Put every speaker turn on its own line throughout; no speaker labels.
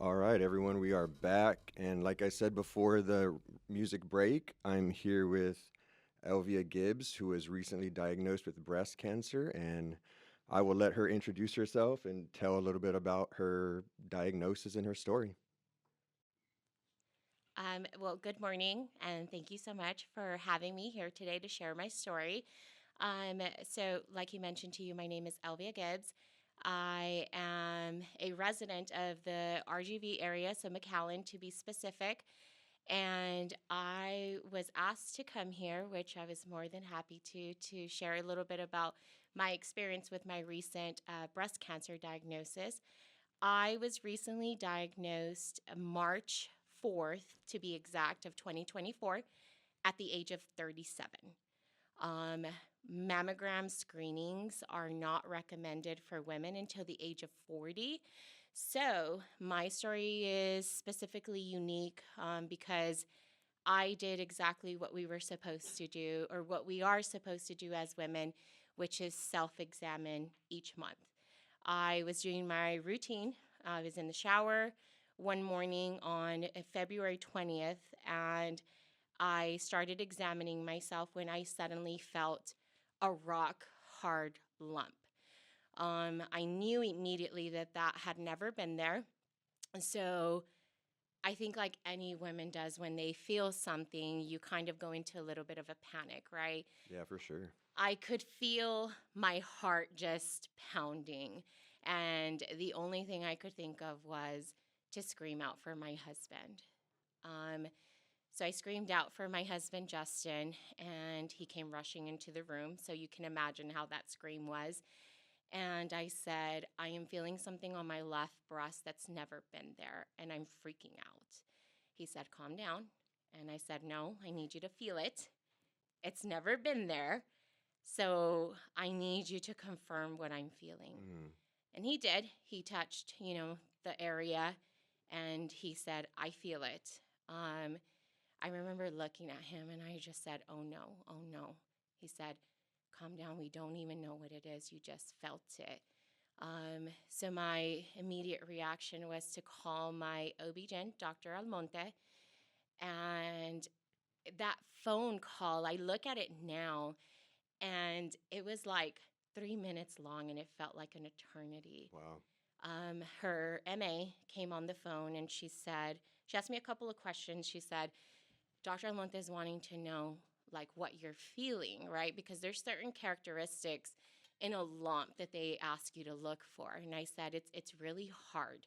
All right, everyone, we are back. And like I said before the music break, I'm here with Elvia Gibbs, who was recently diagnosed with breast cancer. And I will let her introduce herself and tell a little bit about her diagnosis and her story.
Well, good morning, and thank you so much for having me here today to share my story. Like you mentioned to you, my name is Elvia Gibbs. I am a resident of the RGV area, so McAllen to be specific. And I was asked to come here, which I was more than happy to share a little bit about my experience with my recent breast cancer diagnosis. I was recently diagnosed March 4th, to be exact, of 2024 at the age of 37. Um, Mammogram screenings are not recommended for women until the age of 40. So, my story is specifically unique because I did exactly what we were supposed to do, or what we are supposed to do as women, which is self examine each month. I was doing my routine. I was in the shower one morning on February 20th, and I started examining myself when I suddenly felt a rock hard lump. I knew immediately that that had never been there. So I think, like any woman does, when they feel something, you kind of go into a little bit of a panic, right?
Yeah, for sure.
I could feel my heart just pounding. And the only thing I could think of was to scream out for my husband. Um, so I screamed out for my husband, Justin, and he came rushing into the room. So you can imagine how that scream was. And I said, I am feeling something on my left breast that's never been there, and I'm freaking out. He said, calm down. And I said, no, I need you to feel it. It's never been there. So I need you to confirm what I'm feeling.
Mm,
And he did. He touched, the area, and he said, I feel it. Um, I remember looking at him and I just said, oh no, oh no. He said, calm down. We don't even know what it is. You just felt it. So my immediate reaction was to call my OB-GYN, Dr. Almonte, and that phone call, I look at it now, and it was like 3 minutes long, and it felt like an eternity.
wow.
Her MA came on the phone, and she asked me a couple of questions. She said, Dr. Almonte is wanting to know like what you're feeling, right? Because there's certain characteristics in a lump that they ask you to look for. And I said, it's really hard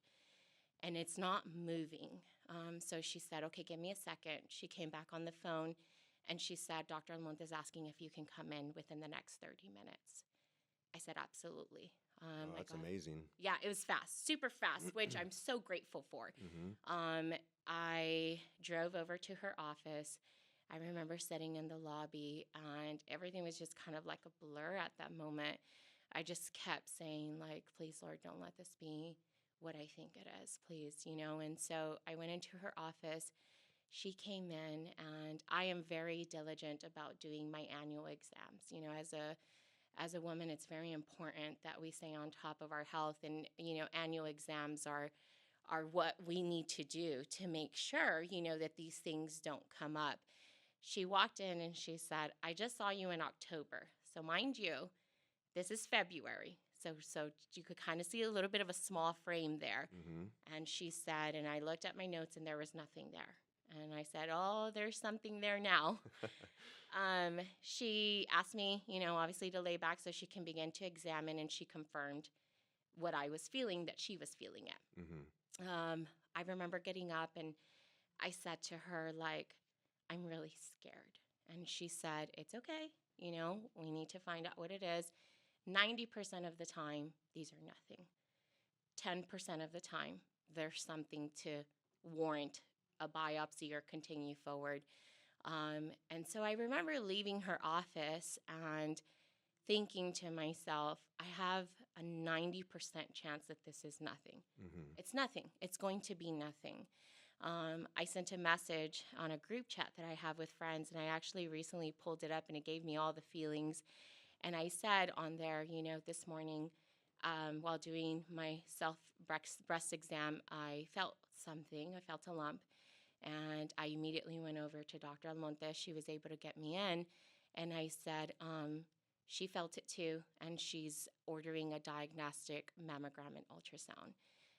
and it's not moving. So she said, okay, give me a second. She came back on the phone and she said, Dr. Almonte is asking if you can come in within the next 30 minutes. I said, absolutely.
Oh,
I
that's
got,
amazing.
yeah, it was fast, super fast, which I'm so grateful for.
Mm-hmm.
I drove over to her office. I remember sitting in the lobby, and everything was just kind of like a blur at that moment. I just kept saying, like, please, Lord, don't let this be what I think it is, please. And so I went into her office. She came in, and I am very diligent about doing my annual exams. As a woman, it's very important that we stay on top of our health, and annual exams are what we need to do to make sure that these things don't come up. She walked in and she said, I just saw you in October. So mind you, this is February. So you could kind of see a little bit of a small frame there.
Mm-hmm.
And she said, and I looked at my notes and there was nothing there. And I said, oh, there's something there now. She asked me, obviously to lay back so she can begin to examine, and she confirmed what I was feeling, that she was feeling it.
Mm-hmm.
I remember getting up and I said to her, like, I'm really scared. And she said, it's okay. We need to find out what it is. 90% of the time, these are nothing. 10% of the time, there's something to warrant a biopsy or continue forward. And so I remember leaving her office and thinking to myself, I have a 90% chance that this is nothing.
Mm-hmm.
It's nothing. It's going to be nothing. I sent a message on a group chat that I have with friends, and I actually recently pulled it up, and it gave me all the feelings. And I said on there, this morning, while doing my self breast exam, I felt something. I felt a lump. And I immediately went over to Dr. Almonte. She was able to get me in. And I said, she felt it too. And she's ordering a diagnostic mammogram and ultrasound.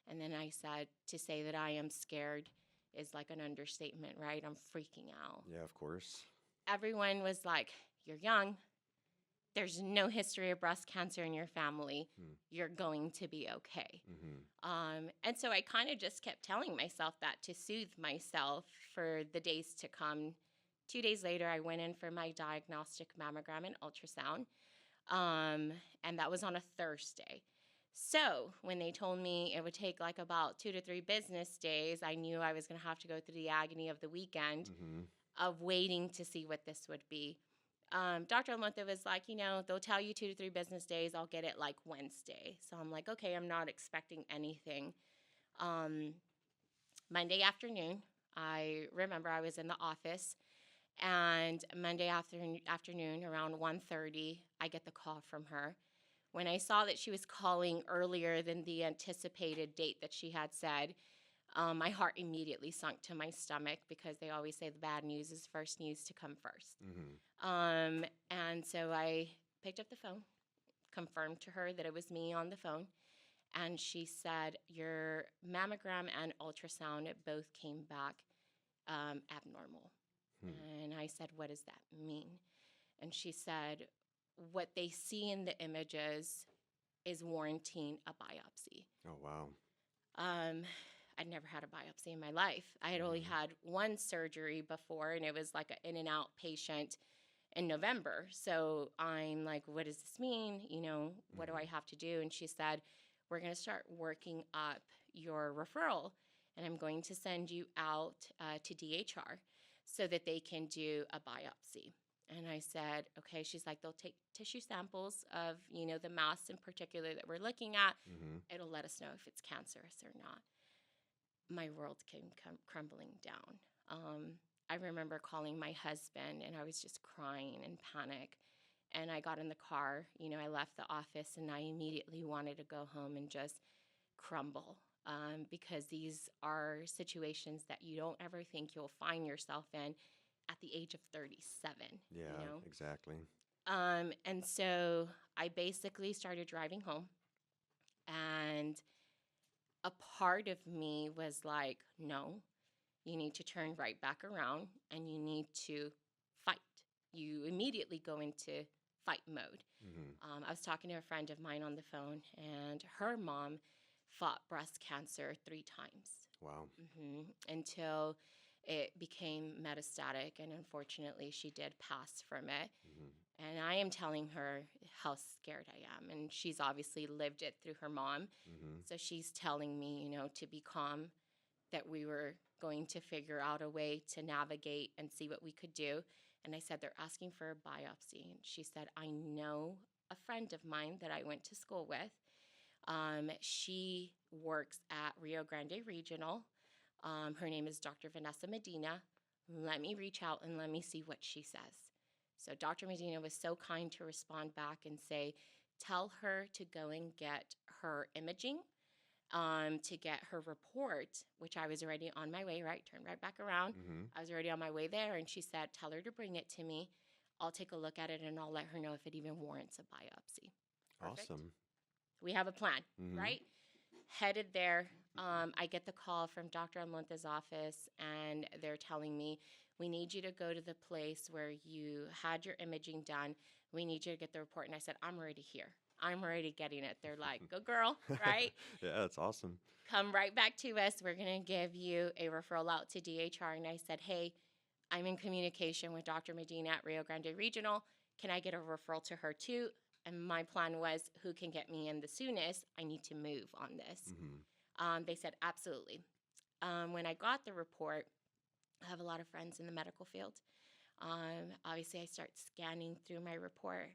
And then I said, to say that I am scared is like an understatement, right? I'm freaking out.
Yeah, of course.
Everyone was like, you're young. There's no history of breast cancer in your family. You're going to be okay. And so I kind of just kept telling myself that to soothe myself for the days to come. 2 days later, I went in for my diagnostic mammogram and ultrasound. And that was on a Thursday. So when they told me it would take like about 2 to 3 business days, I knew I was going to have to go through the agony of the weekend of waiting to see what this would be. Dr. Almonte was like, they'll tell you 2 to 3 business days. I'll get it like Wednesday. So I'm like, okay, I'm not expecting anything. Monday afternoon, I remember I was in the office, and Monday afternoon around 1:30, I get the call from her. When I saw that she was calling earlier than the anticipated date that she had said, my heart immediately sunk to my stomach, because they always say the bad news is first news to come first. And so I picked up the phone, confirmed to her that it was me on the phone, and she said, your mammogram and ultrasound both came back abnormal. And I said, what does that mean? And she said, what they see in the images is warranting a biopsy.
Oh, wow.
I'd never had a biopsy in my life. I had only had one surgery before, and it was like an in-and-out patient in November. So I'm like, what does this mean? What do I have to do? And she said, we're going to start working up your referral, and I'm going to send you out to DHR so that they can do a biopsy. And I said, okay. She's like, they'll take tissue samples of, the mass in particular that we're looking at. It'll let us know if it's cancerous or not. My world came crumbling down. I remember calling my husband, and I was just crying in panic. And I got in the car, I left the office, and I immediately wanted to go home and just crumble, because these are situations that you don't ever think you'll find yourself in at the age of 37.
Yeah, exactly.
And so I basically started driving home, and a part of me was like, no, you need to turn right back around, and you need to fight. You immediately go into fight mode. I was talking to a friend of mine on the phone, and her mom fought breast cancer 3 times.
Wow.
Until it became metastatic, and unfortunately she did pass from it. And I am telling her how scared I am, and she's obviously lived it through her mom. So she's telling me, to be calm, that we were going to figure out a way to navigate and see what we could do. And I said, they're asking for a biopsy. And she said, I know a friend of mine that I went to school with. She works at Rio Grande Regional. Her name is Dr. Vanessa Medina. Let me reach out and let me see what she says. So Dr. Medina was so kind to respond back and say, tell her to go and get her imaging, to get her report, which I was already on my way, right? Turn right back around. I was already on my way there, and she said, tell her to bring it to me. I'll take a look at it, and I'll let her know if it even warrants a biopsy. Perfect.
Awesome.
We have a plan, right? Headed there. I get the call from Dr. Almonte's office, and they're telling me, we need you to go to the place where you had your imaging done. We need you to get the report. And I said, I'm already here. I'm already getting it. They're like, go girl, right?
Yeah, that's awesome.
Come right back to us. We're going to give you a referral out to DHR. And I said, hey, I'm in communication with Dr. Medina at Rio Grande Regional. Can I get a referral to her too? And my plan was, who can get me in the soonest? I need to move on this. They said, absolutely. When I got the report, I have a lot of friends in the medical field. Obviously, I start scanning through my report.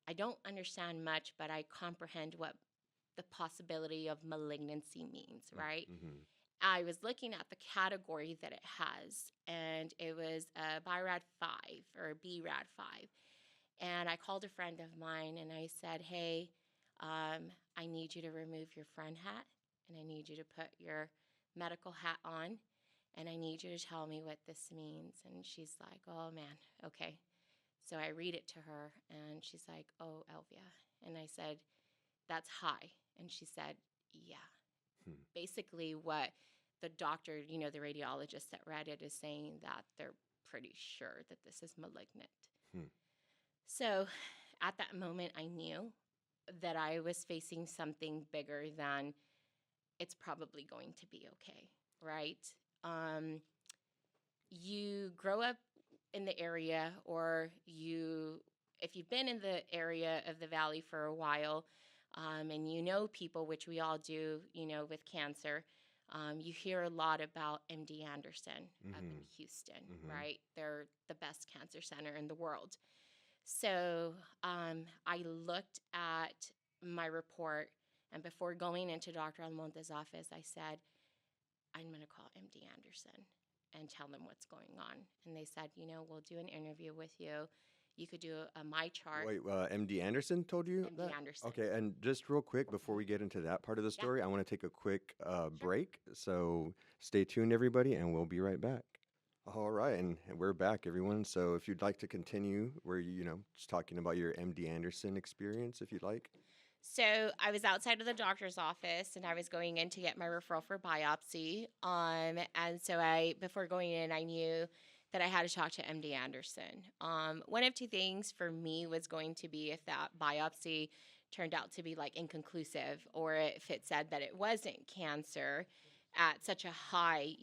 I don't understand much, but I comprehend what the possibility of malignancy means, right? I was looking at the category that it has, and it was a BIRAD 5 or BRAD 5. And I called a friend of mine, and I said, hey, I need you to remove your friend hat, and I need you to put your medical hat on, and I need you to tell me what this means. And she's like, oh man, okay. So I read it to her, and she's like, oh, Elvia. And I said, that's high. And she said, yeah.
Hmm.
Basically, what the doctor, the radiologist that read it is saying that they're pretty sure that this is malignant.
Hmm.
So at that moment, I knew that I was facing something bigger than it's probably going to be okay, right? You grow up in the area, or if you've been in the area of the valley for a while, and you know people, which we all do, with cancer, you hear a lot about MD Anderson up in Houston, right? They're the best cancer center in the world. So I looked at my report, and before going into Dr. Almonte's office, I said, I'm going to call MD Anderson and tell them what's going on. And they said, we'll do an interview with you. You could do a my chart.
Wait, MD Anderson told you
MD
that?
Anderson.
Okay, and just real quick before we get into that part of the story, I want to take a quick break. So stay tuned, everybody, and we'll be right back. All right, and we're back, everyone. So if you'd like to continue, we're just talking about your MD Anderson experience, if you'd like.
So I was outside of the doctor's office, and I was going in to get my referral for biopsy. And so before going in, I knew that I had to talk to MD Anderson. One of two things for me was going to be if that biopsy turned out to be like inconclusive, or if it said that it wasn't cancer at such a high,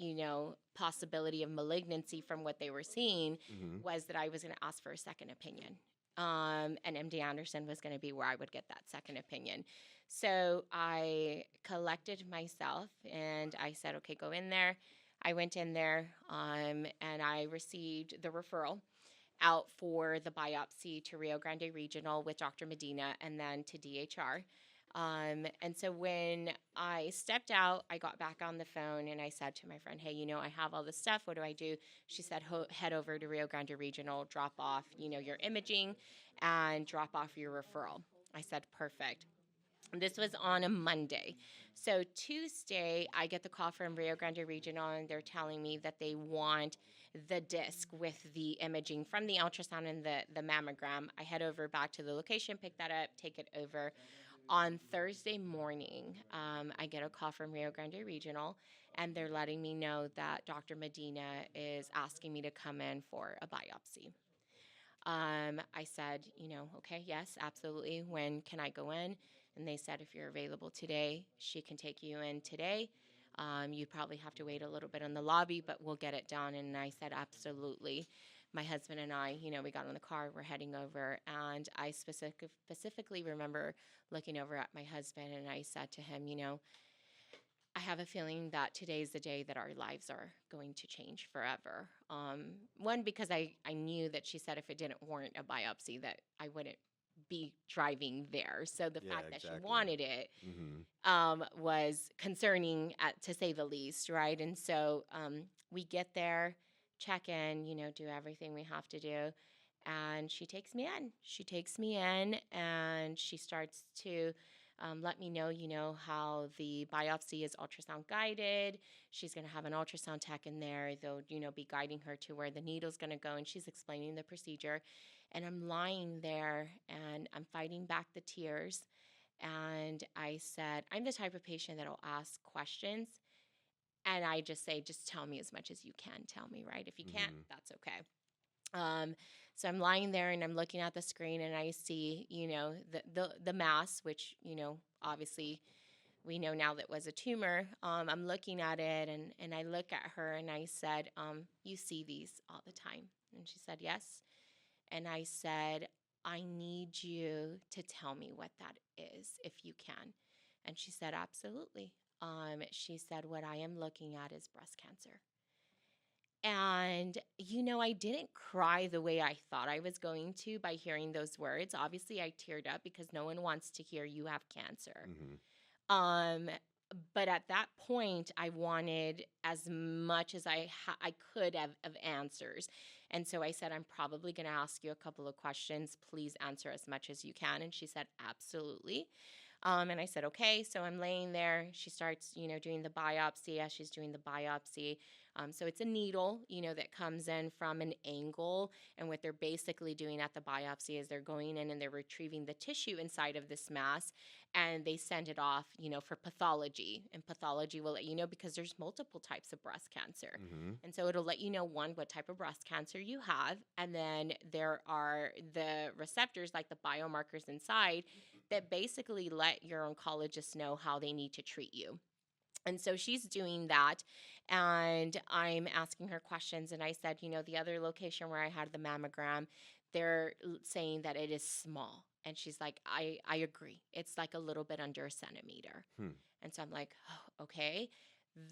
possibility of malignancy from what they were seeing, was that I was going to ask for a second opinion. And MD Anderson was going to be where I would get that second opinion. So I collected myself, and I said, okay, go in there. I went in there, and I received the referral out for the biopsy to Rio Grande Regional with Dr. Medina, and then to DHR. And so when I stepped out, I got back on the phone, and I said to my friend, hey, I have all this stuff. What do I do? She said, head over to Rio Grande Regional, drop off, your imaging, and drop off your referral. I said, perfect. This was on a Monday. So Tuesday, I get the call from Rio Grande Regional, and they're telling me that they want the disc with the imaging from the ultrasound and the mammogram. I head over back to the location, pick that up, take it over. On Thursday morning, I get a call from Rio Grande Regional, and they're letting me know that Dr. Medina is asking me to come in for a biopsy. I said, okay, yes, absolutely. When can I go in? And they said, if you're available today, she can take you in today. You'd probably have to wait a little bit in the lobby, but we'll get it done. And I said, absolutely. My husband and I, we got in the car, we're heading over, and I specifically remember looking over at my husband, and I said to him, I have a feeling that today is the day that our lives are going to change forever. One, because I knew that she said if it didn't warrant a biopsy that I wouldn't be driving there. So the fact that she wanted it was concerning, to say the least, right? And so we get there, check in, do everything we have to do. And she takes me in. She takes me in, and she starts to let me know, how the biopsy is ultrasound guided. She's going to have an ultrasound tech in there. They'll, be guiding her to where the needle's going to go, and she's explaining the procedure. And I'm lying there, and I'm fighting back the tears. And I said, I'm the type of patient that'll ask questions. And I just say, just tell me as much as you can tell me, right? If you can't, that's okay. So I'm lying there, and I'm looking at the screen, and I see, the mass, which, obviously we know now that was a tumor. I'm looking at it, and I look at her, and I said, you see these all the time? And she said, yes. And I said, I need you to tell me what that is, if you can. And she said, absolutely. She said, what I am looking at is breast cancer. And, I didn't cry the way I thought I was going to by hearing those words. Obviously, I teared up because no one wants to hear you have cancer. But at that point, I wanted as much as I could have of answers. And so I said, I'm probably going to ask you a couple of questions. Please answer as much as you can. And she said, absolutely. And I said, okay. So I'm laying there. She starts, doing the biopsy. As she's doing the biopsy, so it's a needle, that comes in from an angle. And what they're basically doing at the biopsy is they're going in and they're retrieving the tissue inside of this mass, and they send it off, for pathology. And pathology will let you know, because there's multiple types of breast cancer.
Mm-hmm.
And so it'll let you know, one, what type of breast cancer you have. And then there are the receptors, like the biomarkers inside, that basically let your oncologist know how they need to treat you. And so she's doing that, and I'm asking her questions. And I said, the other location where I had the mammogram, they're saying that it is small. And she's like, I agree. It's like a little bit under a centimeter.
Hmm.
And so I'm like, oh, okay.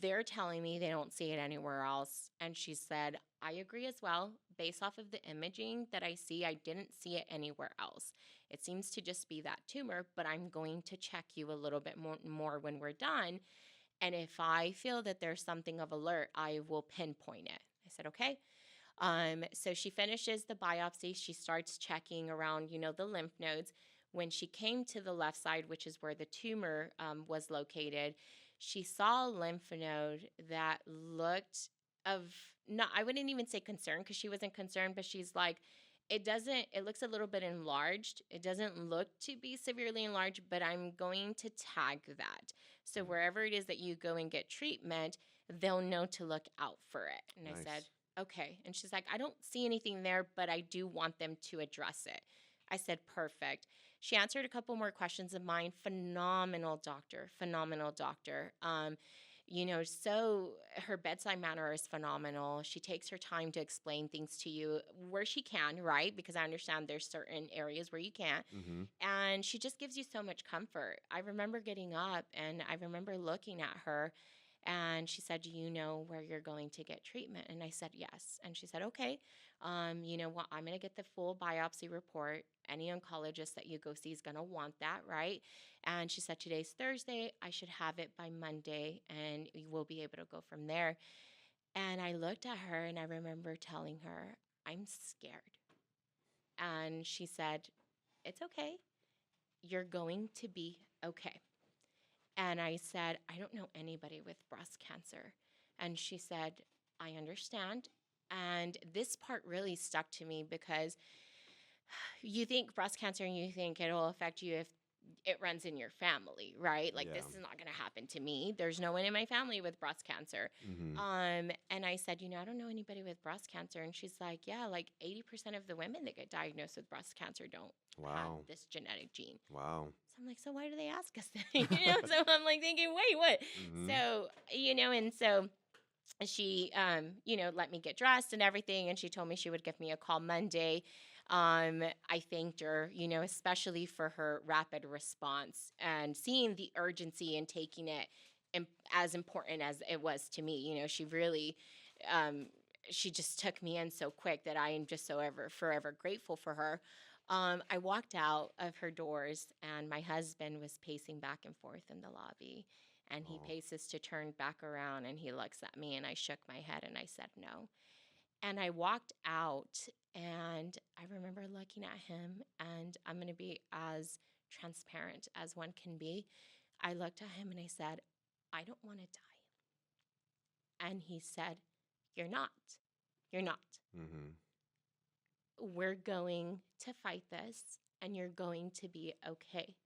They're telling me they don't see it anywhere else. And she said, I agree as well. Based off of the imaging that I see, I didn't see it anywhere else. It seems to just be that tumor, but I'm going to check you a little bit more when we're done. And if I feel that there's something of alert, I will pinpoint it. I said, okay. So she finishes the biopsy. She starts checking around, the lymph nodes. When she came to the left side, which is where the tumor was located, she saw a lymph node that looked of, not, I wouldn't even say concern, because she wasn't concerned, but she's like, it looks a little bit enlarged. It doesn't look to be severely enlarged, but I'm going to tag that. So wherever it is that you go and get treatment, they'll know to look out for it. And
Nice.
I said, okay. And she's like, I don't see anything there, but I do want them to address it. I said, perfect. She answered a couple more questions of mine. Phenomenal doctor, phenomenal doctor. So her bedside manner is phenomenal. She takes her time to explain things to you where she can, right? Because I understand there's certain areas where you can't.
Mm-hmm.
And she just gives you so much comfort. I remember getting up and I remember looking at her, and she said, do you know where you're going to get treatment? And I said, yes. And she said, okay, you know what? I'm going to get the full biopsy report. Any oncologist that you go see is going to want that, right? And she said, today's Thursday. I should have it by Monday, and we'll be able to go from there. And I looked at her, and I remember telling her, I'm scared. And she said, it's okay. You're going to be okay. And I said, I don't know anybody with breast cancer. And she said, I understand. And this part really stuck to me, because you think breast cancer and you think it'll affect you if it runs in your family, right? Like,
Yeah.
this is not going to happen to me. There's no one in my family with breast cancer.
Mm-hmm.
And I said, I don't know anybody with breast cancer. And she's like, yeah, like 80% of the women that get diagnosed with breast cancer don't have
Wow.
this genetic gene.
Wow.
So I'm like, so why do they ask us that? So I'm like thinking, wait, what?
Mm-hmm.
So, and so she, let me get dressed and everything. And she told me she would give me a call Monday. I thanked her, especially for her rapid response and seeing the urgency and taking it as important as it was to me. She really, she just took me in so quick that I am just so forever grateful for her. I walked out of her doors, and my husband was pacing back and forth in the lobby. And he
Oh.
paces to turn back around, and he looks at me, and I shook my head and I said no. And I walked out, and I remember looking at him, and I'm going to be as transparent as one can be. I looked at him and I said, I don't want to die. And he said, you're not. You're not.
Mm-hmm.
We're going to fight this, and you're going to be okay.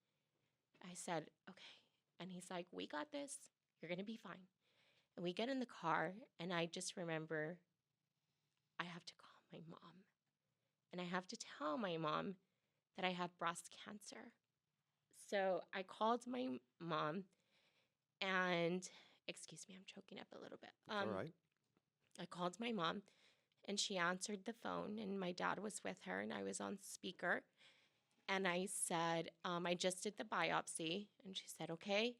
I said, okay. And he's like, we got this. You're going to be fine. And we get in the car, and I just remember I have to call my mom. And I have to tell my mom that I have breast cancer. So I called my mom, and excuse me, I'm choking up a little bit.
It's all right.
I called my mom, and she answered the phone, and my dad was with her, and I was on speaker. And I said, I just did the biopsy. And she said, okay,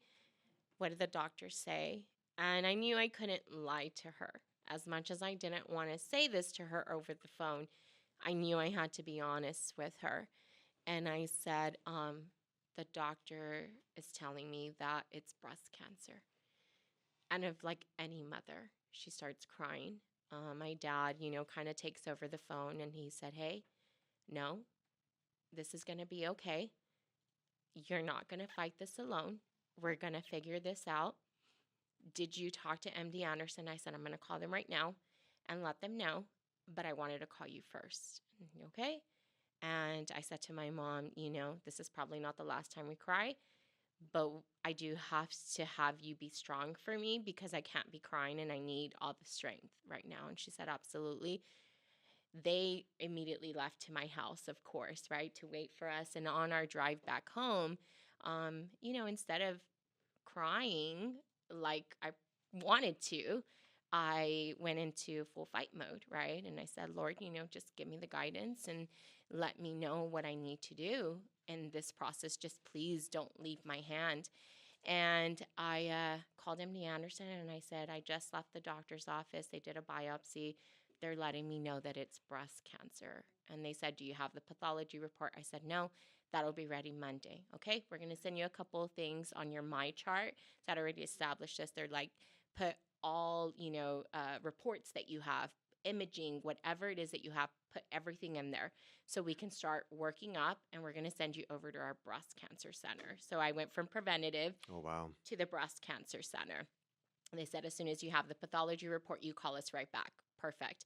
what did the doctor say? And I knew I couldn't lie to her. As much as I didn't want to say this to her over the phone, I knew I had to be honest with her. And I said, the doctor is telling me that it's breast cancer. And of like any mother, she starts crying. My dad, kind of takes over the phone, and he said, hey, no, this is going to be okay. you're not going to fight this alone. We're going to figure this out. Did you talk to MD Anderson? I said, I'm going to call them right now and let them know, but I wanted to call you first. Okay. And I said to my mom, this is probably not the last time we cry, but I do have to have you be strong for me because I can't be crying and I need all the strength right now. And she said, absolutely. They immediately left to my house, of course, right, to wait for us. And on our drive back home, instead of crying like I wanted to, I went into full fight mode, right? And I said, Lord, just give me the guidance and let me know what I need to do in this process. Just please don't leave my hand. And I called MD Anderson and I said, I just left the doctor's office. They did a biopsy. They're letting me know that it's breast cancer. And they said, do you have the pathology report? I said, no, that'll be ready Monday. Okay, we're going to send you a couple of things on your My Chart that already established this. They're like, put all, reports that you have, imaging, whatever it is that you have, put everything in there so we can start working up, and we're going to send you over to our breast cancer center. So I went from preventative to the breast cancer center. And they said, as soon as you have the pathology report, you call us right back. Perfect.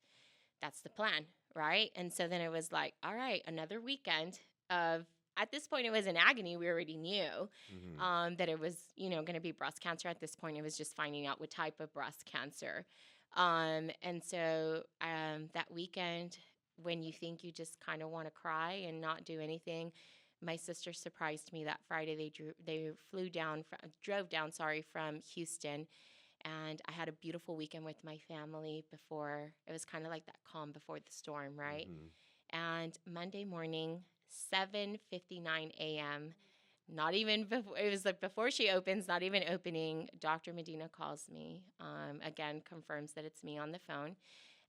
That's the plan, right? And so then it was like, all right, another weekend of, at this point, it was in agony. We already knew that it was, going to be breast cancer. At this point, it was just finding out what type of breast cancer. And so that weekend, when you think you just kind of want to cry and not do anything, my sister surprised me that Friday. They drove down from Houston. And I had a beautiful weekend with my family before. It was kind of like that calm before the storm, right? And Monday morning, 7:59 a.m., not even before, it was like before she opens, not even opening, Dr. Medina calls me, again, confirms that it's me on the phone.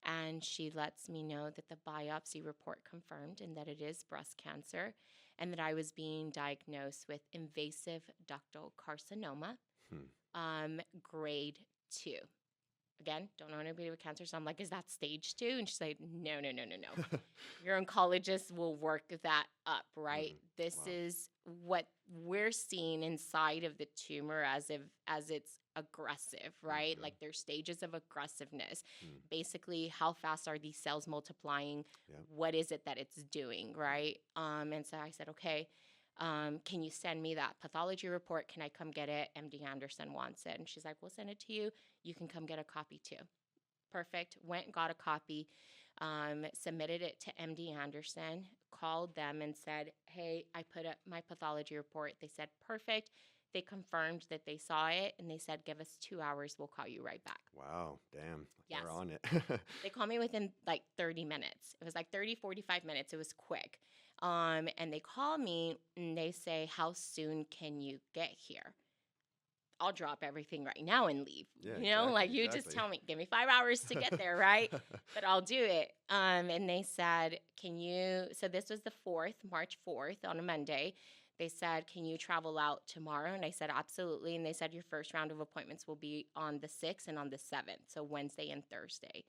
And she lets me know that the biopsy report confirmed and that it is breast cancer and that I was being diagnosed with invasive ductal carcinoma, grade 2. Again, don't know anybody with cancer. So I'm like, is that stage 2? And she's like, no. Your oncologist will work that up, right? This is what we're seeing inside of the tumor as it's aggressive, right? Like there's stages of aggressiveness. Basically, how fast are these cells multiplying? What is it that it's doing, right? And so I said, okay. Can you send me that pathology report? Can I come get it? MD Anderson wants it. And she's like, we'll send it to you. You can come get a copy too. Perfect. Went and got a copy, submitted it to MD Anderson, called them and said, hey, I put up my pathology report. They said, perfect. They confirmed that they saw it and they said, give us 2 hours. We'll call you right back.
Wow. Damn.
Yes.
We're on it.
They called me within like 30 minutes. It was like 45 minutes. It was quick. And they call me and they say, how soon can you get here? I'll drop everything right now and leave. You just tell me, give me 5 hours to get there, right? But I'll do it. And they said, so this was the 4th, March 4th on a Monday. They said, can you travel out tomorrow? And I said, absolutely. And they said, your first round of appointments will be on the 6th and on the 7th, so Wednesday and Thursday.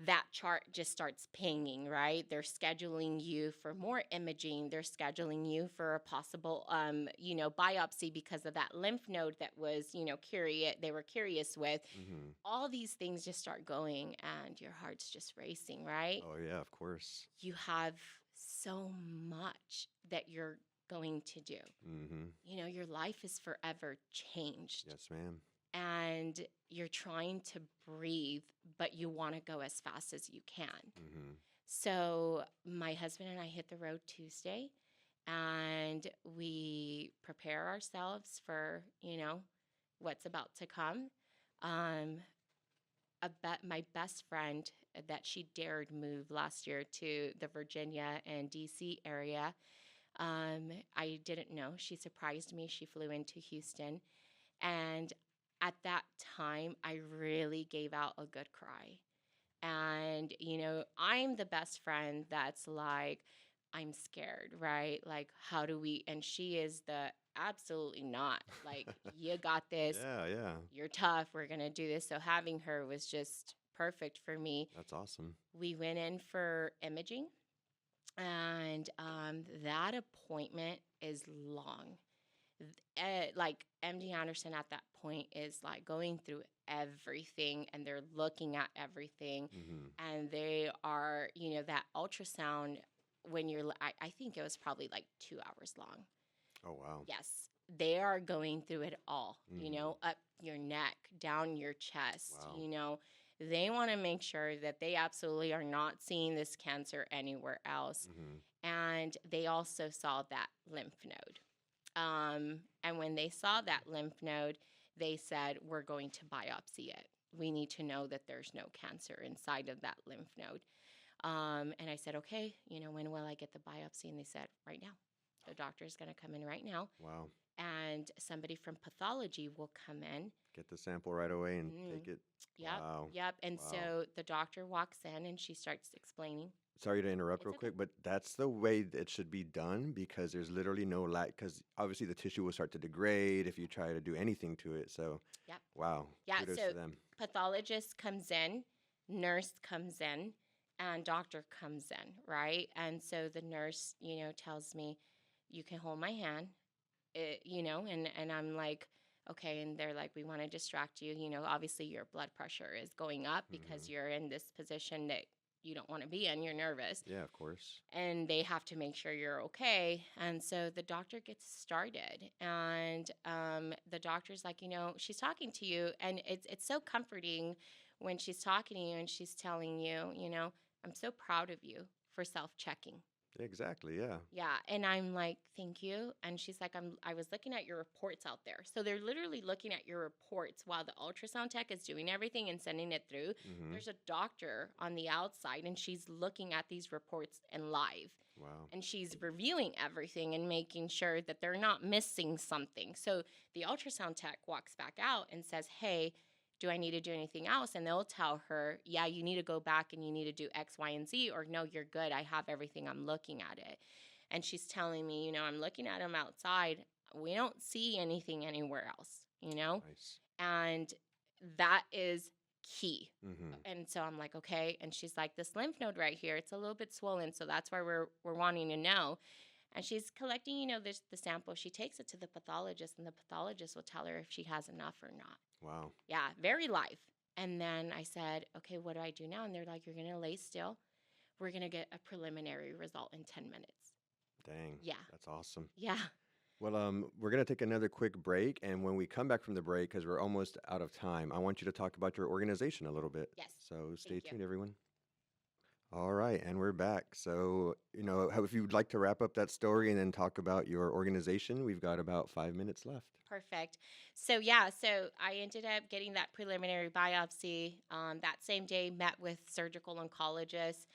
That chart just starts pinging, right? They're scheduling you for more imaging. They're scheduling you for a possible, biopsy because of that lymph node that was, curious. They were curious with. All these things just start going, and your heart's just racing, right?
Oh yeah, of course.
You have so much that you're going to do. Your life is forever changed.
Yes, ma'am.
And you're trying to breathe, but you want to go as fast as you can. So my husband and I hit the road Tuesday, and we prepare ourselves for, what's about to come. My best friend that she dared move last year to the Virginia and DC area, I didn't know. She surprised me. She flew into Houston, and at that time, I really gave out a good cry. And, I'm the best friend that's like, I'm scared, right? Like, how do we? And she is absolutely not. Like, you got this.
Yeah.
You're tough. We're going to do this. So having her was just perfect for me.
That's awesome.
We went in for imaging. And that appointment is long. Like MD Anderson at that point is like going through everything and they're looking at everything
Mm-hmm.
and they are, that ultrasound when I think it was probably like 2 hours long.
Oh, wow.
Yes, they are going through it all,
Mm-hmm.
up your neck, down your chest,
Wow.
They want to make sure that they absolutely are not seeing this cancer anywhere else.
Mm-hmm.
And they also saw that lymph node. And when they saw that lymph node, they said, we're going to biopsy it. We need to know that there's no cancer inside of that lymph node. And I said, okay, when will I get the biopsy? And they said, right now. The doctor's going to come in right now.
Wow.
And somebody from pathology will come in.
Get the sample right away and
Mm,
take it.
yep,
Wow.
yep. And
Wow.
so the doctor walks in and she starts explaining.
Sorry to interrupt
It's
real
okay.
quick, but that's the way that it should be done because there's literally no lack. Because obviously the tissue will start to degrade if you try to do anything to it. So,
Yep.
wow.
Yeah.
Kudos
So
to them.
pathologist comes in, nurse comes in, and doctor comes in, right? And so the nurse, tells me, you can hold my hand, and I'm like, okay. And they're like, we want to distract you. Obviously your blood pressure is going up
Mm-hmm.
because you're in this position that you don't want to be in. You're nervous.
Yeah, of course.
And they have to make sure you're okay. And so the doctor gets started, and the doctor's like, she's talking to you, and it's so comforting when she's talking to you and she's telling you, I'm so proud of you for self-checking.
Exactly. Yeah.
Yeah, and I'm like, "Thank you." And she's like, I was looking at your reports out there." So they're literally looking at your reports while the ultrasound tech is doing everything and sending it through.
Mm-hmm.
There's a doctor on the outside and she's looking at these reports in live.
Wow.
And she's reviewing everything and making sure that they're not missing something. So the ultrasound tech walks back out and says, "Hey, do I need to do anything else?" And they'll tell her, "Yeah, you need to go back and you need to do X, Y, and Z," or "No, you're good. I have everything. I'm looking at it." And she's telling me, I'm looking at him outside. We don't see anything anywhere else.
Nice.
And that is key.
Mm-hmm.
And so I'm like, okay. And she's like, this lymph node right here, it's a little bit swollen. So that's why we're wanting to know. And she's collecting, the sample. She takes it to the pathologist, and the pathologist will tell her if she has enough or not.
Wow.
Yeah, very live. And then I said, okay, what do I do now? And they're like, you're going to lay still. We're going to get a preliminary result in 10 minutes.
Dang.
Yeah.
That's awesome.
Yeah.
Well, we're going to take another quick break. And when we come back from the break, because we're almost out of time, I want you to talk about your organization a little bit.
Yes.
So stay
Thank you.
tuned, everyone. All right, and we're back. So, if you'd like to wrap up that story and then talk about your organization, we've got about 5 minutes left.
Perfect. So yeah, so I ended up getting that preliminary biopsy that same day. Met with surgical oncologist,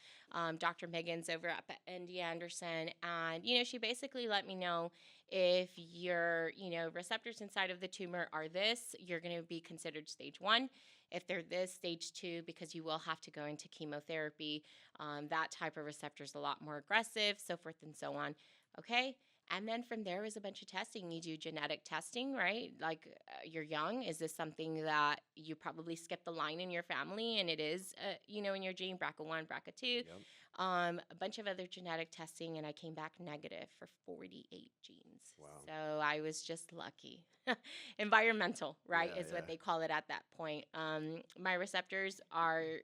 Dr. Miggins over at MD Anderson, and she basically let me know if your receptors inside of the tumor are this, you're going to be considered stage 1. If they're this, stage 2, because you will have to go into chemotherapy. That type of receptor is a lot more aggressive, so forth and so on. Okay. And then from there is a bunch of testing. You do genetic testing, right? Like you're young. Is this something that you probably skipped the line in your family and it is, in your gene, BRCA1, BRCA2?
Yep.
A bunch of other genetic testing, and I came back negative for 48 genes.
Wow.
So I was just lucky. Environmental, right,
Yeah,
is
yeah.
what they call it at that point. My receptors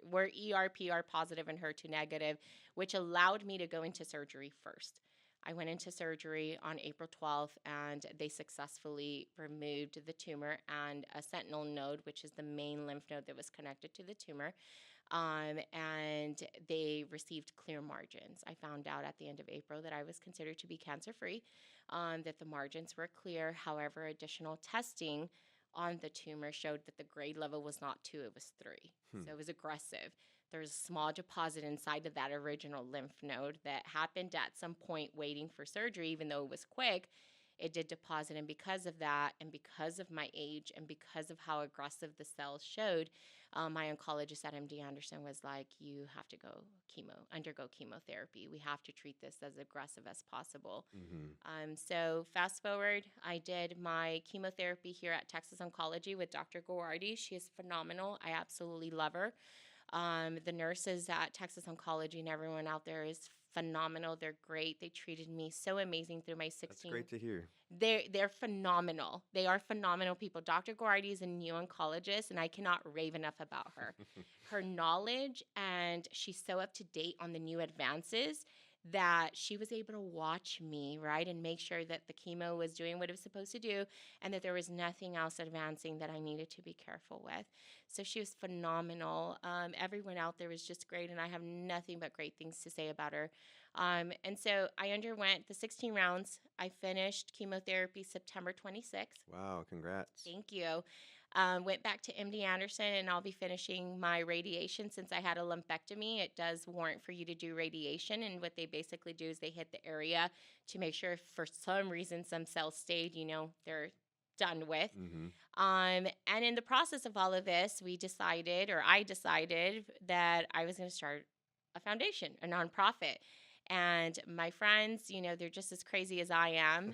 were ER/PR positive and HER2 negative, which allowed me to go into surgery first. I went into surgery on April 12th, and they successfully removed the tumor and a sentinel node, which is the main lymph node that was connected to the tumor. And they received clear margins. I found out at the end of April that I was considered to be cancer-free, that the margins were clear. However, additional testing on the tumor showed that the grade level was not 2, it was 3. So it was aggressive. There was a small deposit inside of that original lymph node that happened at some point waiting for surgery, even though it was quick. It did deposit, and because of that, and because of my age, and because of how aggressive the cells showed, my oncologist at MD Anderson was like, you have to undergo chemotherapy. We have to treat this as aggressive as possible.
Mm-hmm.
So fast forward, I did my chemotherapy here at Texas Oncology with Dr. Gawardi. She is phenomenal. I absolutely love her. The nurses at Texas Oncology and everyone out there is phenomenal. They're great. They treated me so amazing through my
That's
16.
great to hear.
They're phenomenal. They are phenomenal people. Dr. Gorardi is a neo-oncologist, and I cannot rave enough about her. Her knowledge, and she's so up to date on the new advances that she was able to watch me, right, and make sure that the chemo was doing what it was supposed to do and that there was nothing else advancing that I needed to be careful with. So she was phenomenal. Everyone out there was just great, and I have nothing but great things to say about her. And so I underwent the 16 rounds. I finished chemotherapy September 26th.
Wow, congrats.
Thank you. Went back to MD Anderson, and I'll be finishing my radiation since I had a lumpectomy. It does warrant for you to do radiation, and what they basically do is they hit the area to make sure if for some reason some cells stayed, they're done with.
Mm-hmm.
And in the process of all of this, I decided that I was going to start a foundation, a nonprofit. And my friends, they're just as crazy as I am.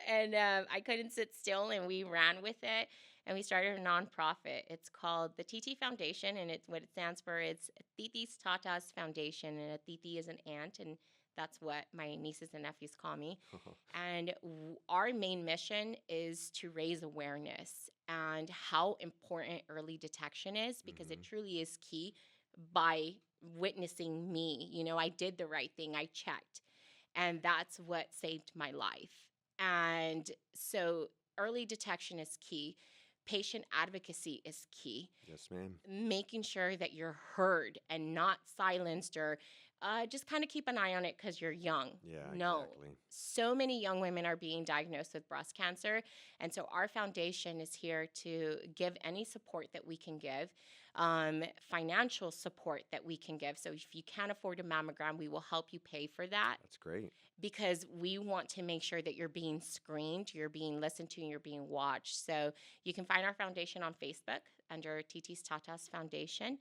And I couldn't sit still, and we ran with it. And we started a nonprofit. It's called the TT Foundation, and what it stands for is Titis Tatas Foundation. And a Titi is an aunt, and that's what my nieces and nephews call me. And our main mission is to raise awareness and how important early detection is, because it truly is key. By witnessing me, I did the right thing. I checked, and that's what saved my life. And so early detection is key. Patient advocacy is key.
Yes, ma'am.
Making sure that you're heard and not silenced, or just kind of keep an eye on it because you're young.
Yeah,
No.
exactly.
So many young women are being diagnosed with breast cancer. And so our foundation is here to give any support that we can give, financial support that we can give. So if you can't afford a mammogram, we will help you pay for that,
That's great.
because we want to make sure that you're being screened, you're being listened to, and you're being watched. So you can find our foundation on Facebook under Titis Tatas Foundation.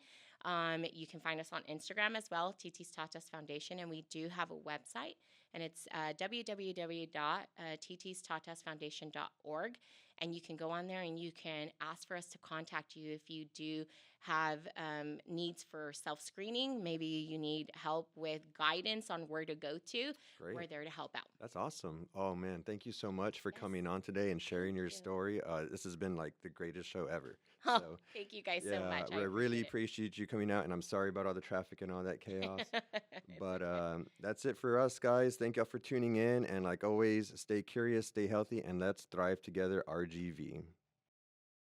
You can find us on Instagram as well, Titis Tatas Foundation, and we do have a website, and it's www.titstatasfoundation.org. And you can go on there and you can ask for us to contact you if you do have needs for self-screening. Maybe you need help with guidance on where to go to.
Great.
We're there to help out.
That's awesome. Oh, man. Thank you so much for coming on today and sharing your story. This has been like the greatest show ever.
Oh,
So,
thank you guys
yeah,
so much.
I really appreciate you coming out, and I'm sorry about all the traffic and all that chaos. But that's it for us, guys. Thank y'all for tuning in. And like always, stay curious, stay healthy, and let's thrive together, RGV.